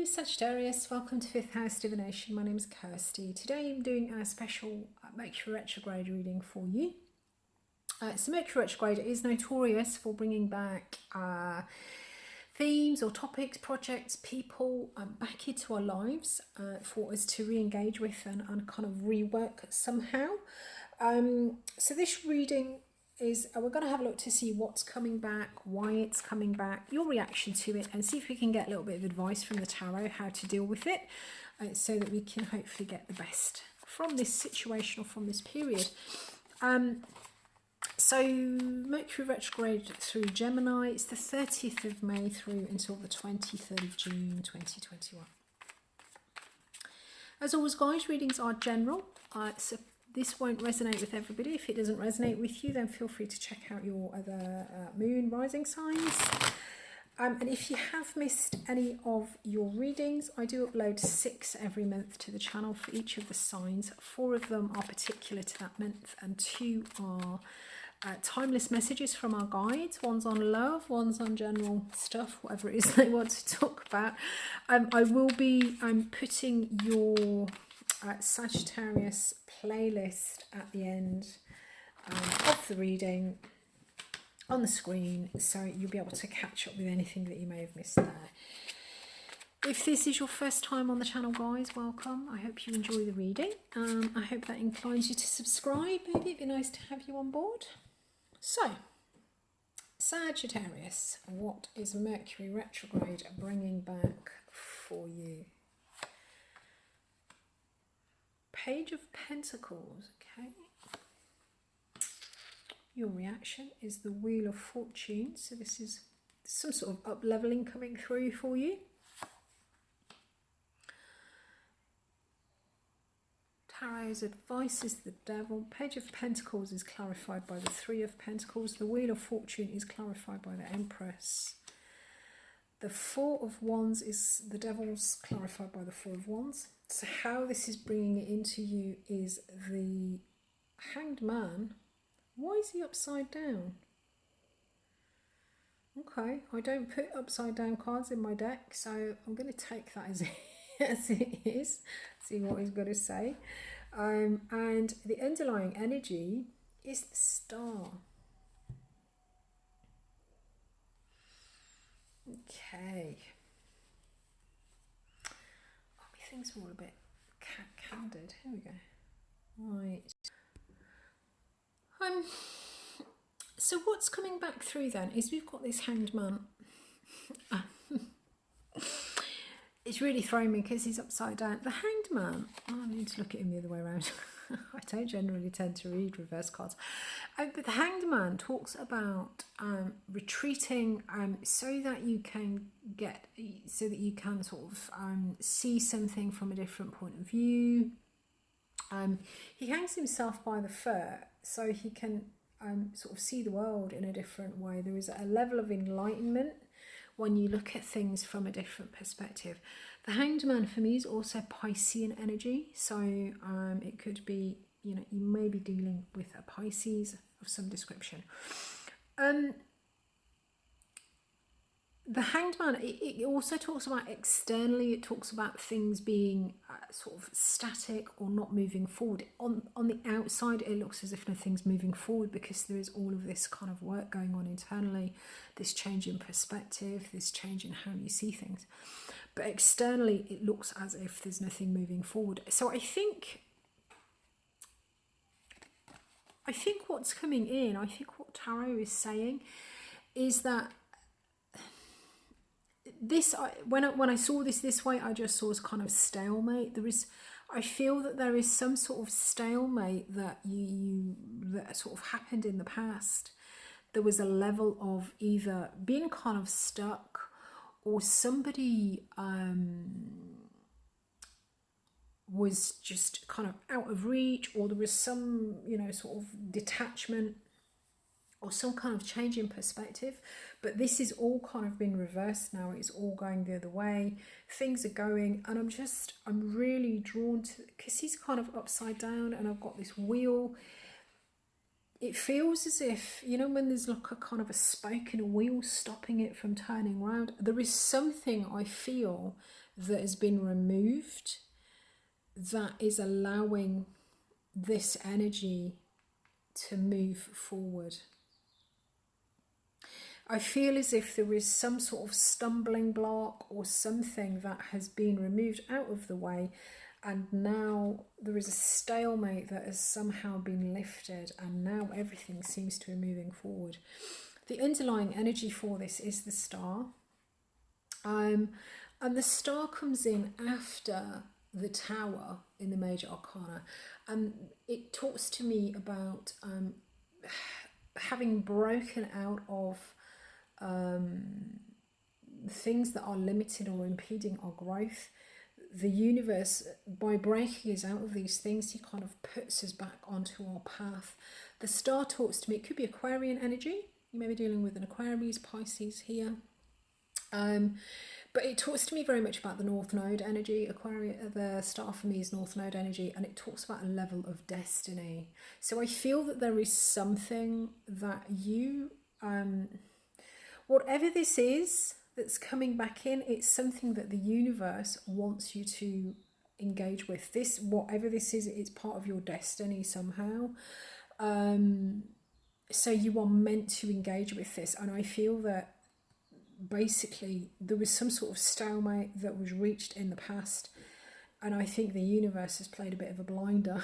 Sagittarius, welcome to Fifth House Divination. My name is Kirsty. Today I'm doing a special Mercury Retrograde reading for you. So Mercury Retrograde is notorious for bringing back themes or topics, projects, people back into our lives for us to re-engage with and kind of rework somehow. So this reading is we're going to have a look to see what's coming back, why it's coming back, your reaction to it, and see if we can get a little bit of advice from the tarot how to deal with it, so that we can hopefully get the best from this situation or from this period. So Mercury retrograde through Gemini, it's the 30th of May through until the 23rd of June 2021. As always, guys, readings are general, so this won't resonate with everybody. If it doesn't resonate with you, then feel free to check out your other moon rising signs. And if you have missed any of your readings, I do upload 6 every month to the channel for each of the signs. 4 of them are particular to that month, and 2 are timeless messages from our guides. One's on love, one's on general stuff, whatever it is they want to talk about. I will be putting your Sagittarius playlist at the end of the reading on the screen, so you'll be able to catch up with anything that you may have missed there. If this is your first time on the channel, guys, welcome. I hope you enjoy the reading. I hope that inclines you to subscribe. Maybe it'd be nice to have you on board. So, Sagittarius, what is Mercury retrograde bringing back for you? Page of Pentacles, okay. Your reaction is the Wheel of Fortune. So this is some sort of up-leveling coming through for you. Tarot's advice is the Devil. Page of Pentacles is clarified by the Three of Pentacles. The Wheel of Fortune is clarified by the Empress. The Four of Wands is the Devil's clarified by the Four of Wands. So how this is bringing it into you is the Hanged Man. Why is he upside down? Okay, I don't put upside down cards in my deck, so I'm going to take that as it is. See what he's going to say. And the underlying energy is the Star. Okay. Things are all a bit candid. Here we go. Right. So what's coming back through then is we've got this Hanged Man. It's really throwing me because he's upside down. The Hanged Man. Oh, I need to look at him the other way around. I don't generally tend to read reverse cards. But the Hanged Man talks about retreating so that you can sort of see something from a different point of view. He hangs himself by the fur so he can sort of see the world in a different way. There is a level of enlightenment when you look at things from a different perspective. The Hanged Man for me is also Piscean energy, so it could be, you may be dealing with a Pisces of some description. The Hanged Man, it also talks about externally, it talks about things being sort of static or not moving forward. On the outside, it looks as if nothing's moving forward because there is all of this kind of work going on internally, this change in perspective, this change in how you see things. But externally, it looks as if there's nothing moving forward. So I think what's coming in, I think what Tarot is saying is that this, when I saw this way, I just saw as kind of stalemate. I feel that there is some sort of stalemate that that sort of happened in the past. There was a level of either being kind of stuck, or somebody was just kind of out of reach, or there was some sort of detachment or some kind of change in perspective. But this is all kind of been reversed now. It's all going the other way. Things are going, and I'm really drawn to, because he's kind of upside down and I've got this wheel. It feels as if, when there's like a kind of a spoke in a wheel stopping it from turning around, there is something I feel that has been removed that is allowing this energy to move forward. I feel as if there is some sort of stumbling block or something that has been removed out of the way, and now there is a stalemate that has somehow been lifted, and now everything seems to be moving forward. The underlying energy for this is the star. And the star comes in after the tower in the major arcana, and it talks to me about having broken out of things that are limited or impeding our growth. The universe, by breaking us out of these things, he kind of puts us back onto our path. The star talks to me, it could be Aquarian energy. You may be dealing with an Aquarius, Pisces here. But it talks to me very much about the North Node energy. The star for me is North Node energy, and it talks about a level of destiny. So I feel that there is something that you, whatever this is that's coming back in, it's something that the universe wants you to engage with. This, whatever this is, it's part of your destiny somehow. So you are meant to engage with this, and I feel that basically there was some sort of stalemate that was reached in the past, and I think the universe has played a bit of a blinder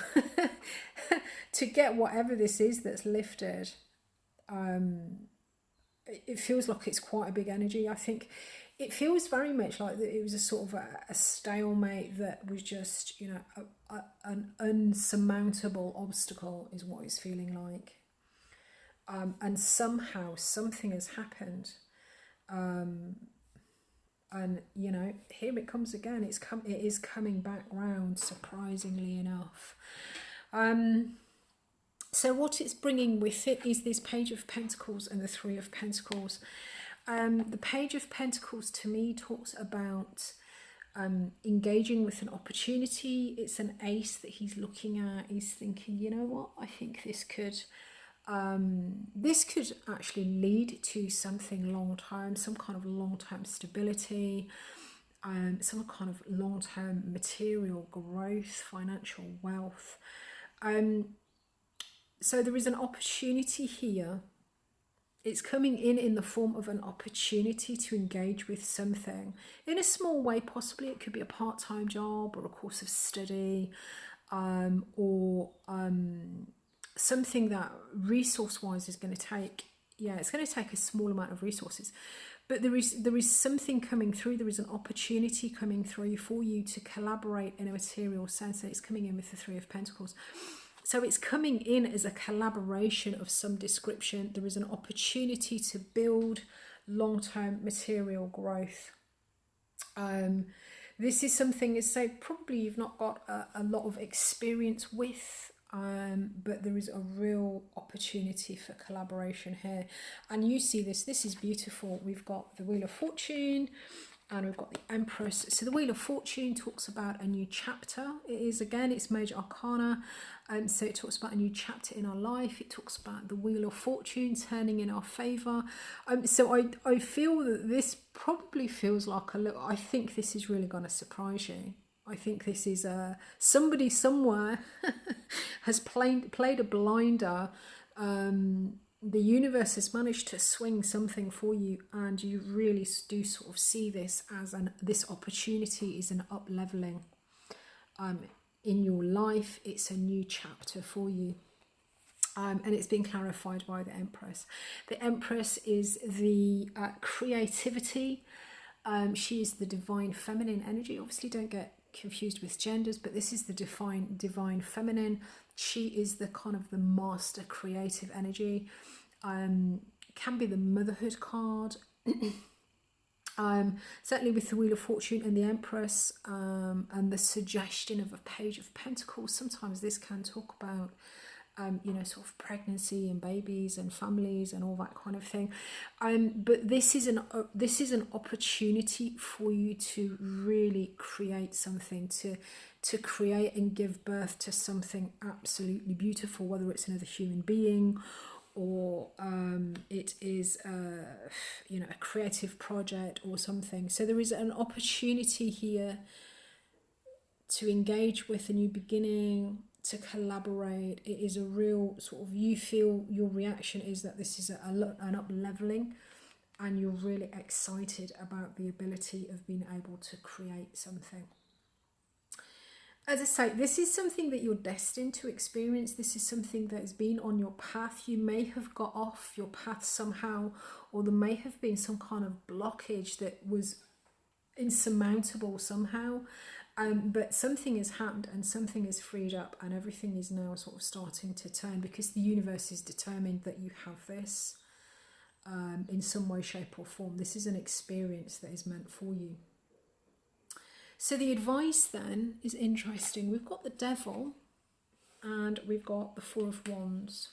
to get whatever this is that's lifted. It feels like it's quite a big energy. I think it feels very much like that it was a sort of a stalemate that was just, you know, an unsurmountable obstacle is what it's feeling like. And somehow something has happened. And you know, here it comes again. It is coming back round, surprisingly enough. So what it's bringing with it is this Page of Pentacles and the Three of Pentacles. The Page of Pentacles to me talks about engaging with an opportunity. It's an ace that he's looking at. He's thinking, you know what, I think this could actually lead to something long-term, some kind of long-term stability, some kind of long-term material growth, financial wealth. So there is an opportunity here. It's coming in the form of an opportunity to engage with something in a small way. Possibly it could be a part-time job or a course of study, or something that resource-wise is going to take, it's going to take a small amount of resources, but there is something coming through. There is an opportunity coming through for you to collaborate in a material sense, and it's coming in with the Three of Pentacles. So it's coming in as a collaboration of some description. There is an opportunity to build long-term material growth. This is something, as I say, probably you've not got a lot of experience with, but there is a real opportunity for collaboration here. And you see this is beautiful. We've got the Wheel of Fortune and we've got the Empress. So the Wheel of Fortune talks about a new chapter. It is, again, it's major arcana. So it talks about a new chapter in our life. It talks about the Wheel of Fortune turning in our favour. So I feel that this probably feels like I think this is really going to surprise you. I think this is somebody somewhere has played a blinder. The universe has managed to swing something for you, and you really do sort of see this as this opportunity is an up-leveling in your life. It's a new chapter for you. And it's been clarified by the Empress. The Empress is the creativity. She is the divine feminine energy. Obviously, don't get confused with genders, but this is the divine feminine. She is the kind of the master creative energy. Can be the motherhood card. Certainly with the Wheel of Fortune and the Empress, and the suggestion of a Page of Pentacles. Sometimes this can talk about sort of pregnancy and babies and families and all that kind of thing. But this is an opportunity for you to really create something, to create and give birth to something absolutely beautiful, whether it's another human being or it is you know, a creative project or something. So there is an opportunity here to engage with a new beginning, to collaborate. It is a real sort of, you feel your reaction is that this is an up leveling, and you're really excited about the ability of being able to create something. As I say, this is something that you're destined to experience. This is something that has been on your path. You may have got off your path somehow, or there may have been some kind of blockage that was insurmountable somehow. But something has happened and something is freed up, and everything is now sort of starting to turn, because the universe is determined that you have this in some way, shape or form. This is an experience that is meant for you. So the advice then is interesting. We've got the Devil and we've got the Four of Wands.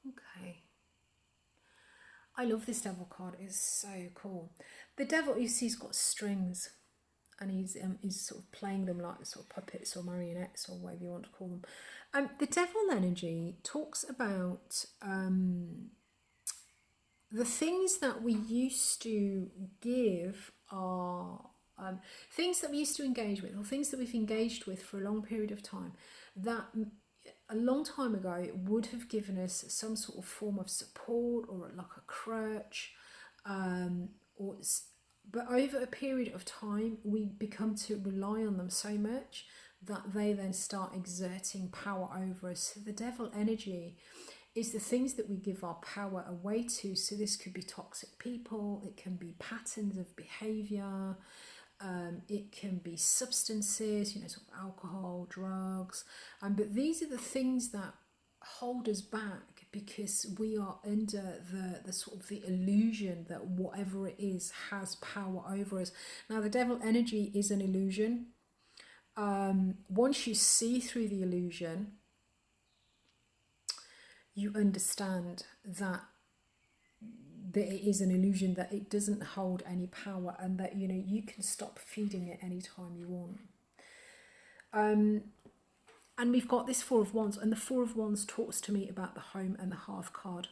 Okay. I love this Devil card. It's so cool. The Devil, you see, he's got strings, and he's sort of playing them like sort of puppets or marionettes or whatever you want to call them. The Devil energy talks about the things that we used to give are things that we used to engage with, or things that we've engaged with for a long period of time, that a long time ago it would have given us some sort of form of support, or like a crutch, but over a period of time we become to rely on them so much that they then start exerting power over us. So the Devil energy is the things that we give our power away to. So this could be toxic people, it can be patterns of behavior, it can be substances, you know, sort of alcohol, drugs, but these are the things that hold us back, because we are under the sort of the illusion that whatever it is has power over us. Now the Devil energy is an illusion. Once you see through the illusion, you understand that it is an illusion, that it doesn't hold any power, and that, you know, you can stop feeding it anytime you want. And we've got this Four of Wands, and the Four of Wands talks to me about the Home and the Hearth card.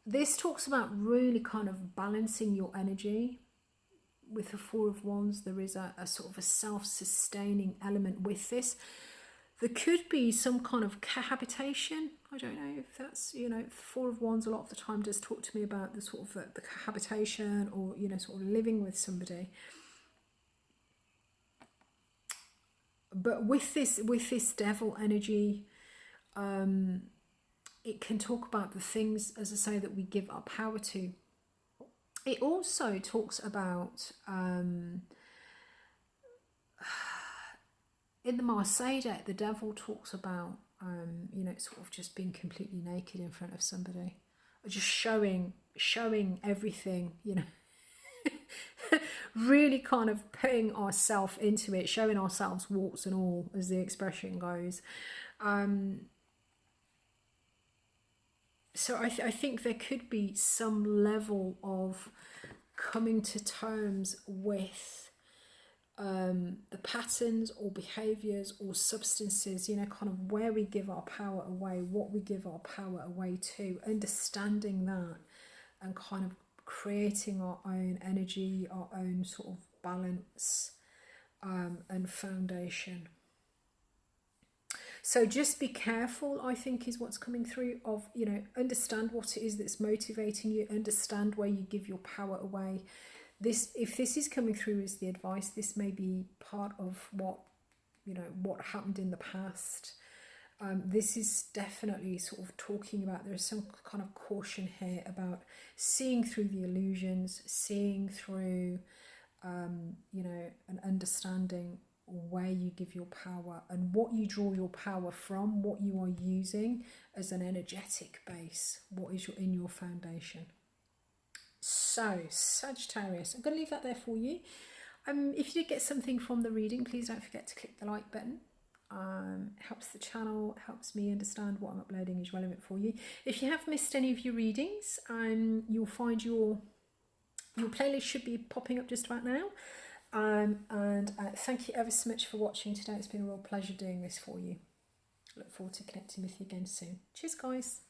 This talks about really kind of balancing your energy. With the Four of Wands, there is a sort of a self-sustaining element with this. There could be some kind of cohabitation. I don't know if that's, you know, Four of Wands a lot of the time does talk to me about the sort of the cohabitation, or, you know, sort of living with somebody. But with this Devil energy, it can talk about the things, as I say, that we give our power to. It also talks about, in the Marseille deck, the Devil talks about, you know, sort of just being completely naked in front of somebody, or just showing everything, you know, really kind of putting ourselves into it, showing ourselves warts and all, as the expression goes. So I think there could be some level of coming to terms with the patterns or behaviours or substances, you know, kind of where we give our power away, what we give our power away to, understanding that, and kind of creating our own energy, our own sort of balance and foundation. So just be careful, I think, is what's coming through, of, you know, understand what it is that's motivating you, understand where you give your power away. This, if this is coming through as the advice, this may be part of what, you know, what happened in the past. This is definitely sort of talking about, there's some kind of caution here about seeing through the illusions, seeing through, you know, and understanding where you give your power and what you draw your power from, what you are using as an energetic base, what is in your foundation. So Sagittarius, I'm going to leave that there for you. If you did get something from the reading, please don't forget to click the like button. helps the channel, helps me understand what I'm uploading is relevant for you. If you have missed any of your readings, you'll find your playlist should be popping up just about now. Thank you ever so much for watching today. It's been a real pleasure doing this for you. Look forward to connecting with you again soon. Cheers, guys.